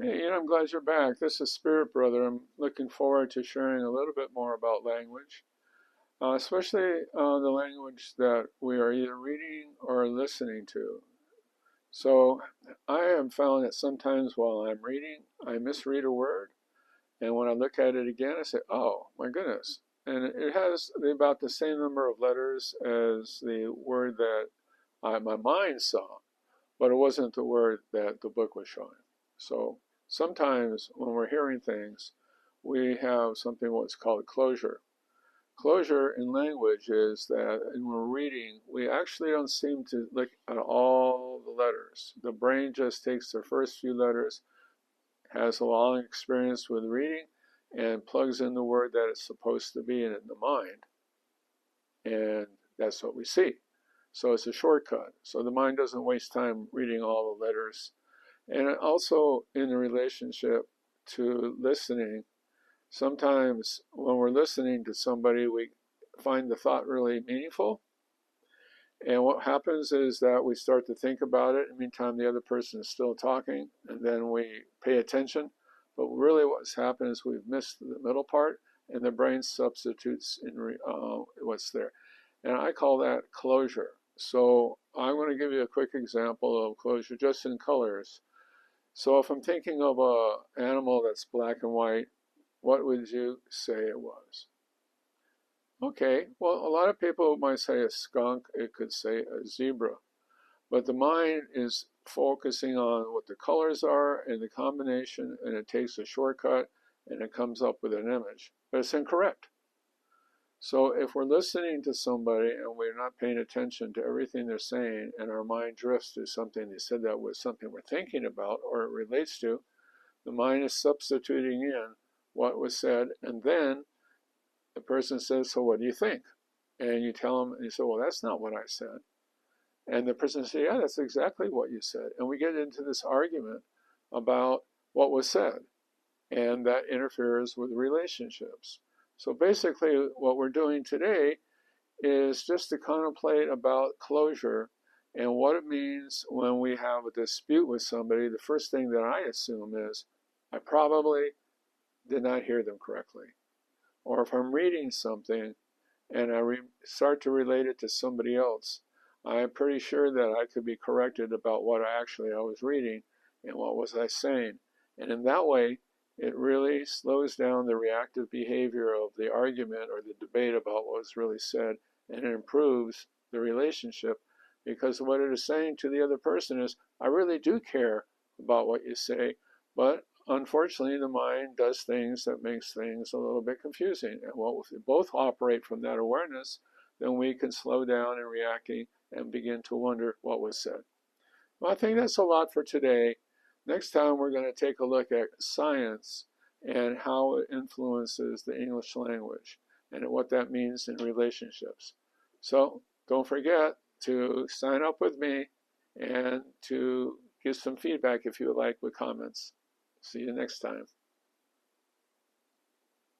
Hey, I'm glad you're back. This is Spirit Brother. I'm looking forward to sharing a little bit more about language, especially the language that we are either reading or listening to. So I have found that sometimes while I'm reading, I misread a word, and when I look at it again, I say, "Oh my goodness!" And it has about the same number of letters as the word that my mind saw, but it wasn't the word that the book was showing. So sometimes when we're hearing things, we have something what's called closure. Closure in language is that when we're reading, we actually don't seem to look at all the letters. The brain just takes the first few letters, has a long experience with reading, and plugs in the word that it's supposed to be in the mind. And that's what we see. So it's a shortcut. So the mind doesn't waste time reading all the letters. And also in the relationship to listening, sometimes when we're listening to somebody, we find the thought really meaningful. And what happens is that we start to think about it. In the meantime, the other person is still talking, and then we pay attention. But really, what's happened is we've missed the middle part, and the brain substitutes in what's there. And I call that closure. So I'm going to give you a quick example of closure just in colors. So if I'm thinking of an animal that's black and white, what would you say it was? Okay, well, a lot of people might say a skunk, it could say a zebra, but the mind is focusing on what the colors are and the combination, and it takes a shortcut and it comes up with an image, but it's incorrect. So if we're listening to somebody and we're not paying attention to everything they're saying and our mind drifts to something they said that was something we're thinking about or it relates to, the mind is substituting in what was said, and then the person says, "So what do you think?" And you tell them, and you say, "Well, that's not what I said." And the person says, "Yeah, that's exactly what you said." And we get into this argument about what was said, and that interferes with relationships. So basically, what we're doing today is just to contemplate about closure and what it means when we have a dispute with somebody. The first thing that I assume is, I probably did not hear them correctly. Or if I'm reading something and I start to relate it to somebody else, I'm pretty sure that I could be corrected about what I was reading and what was I saying. And in that way, it really slows down the reactive behavior of the argument or the debate about what was really said, and it improves the relationship because what it is saying to the other person is, I really do care about what you say, but unfortunately the mind does things that makes things a little bit confusing. And well, if we both operate from that awareness, then we can slow down in reacting and begin to wonder what was said. Well, I think that's a lot for today. Next time we're going to take a look at science and how it influences the English language and what that means in relationships. So don't forget to sign up with me and to give some feedback if you would like with comments. See you next time.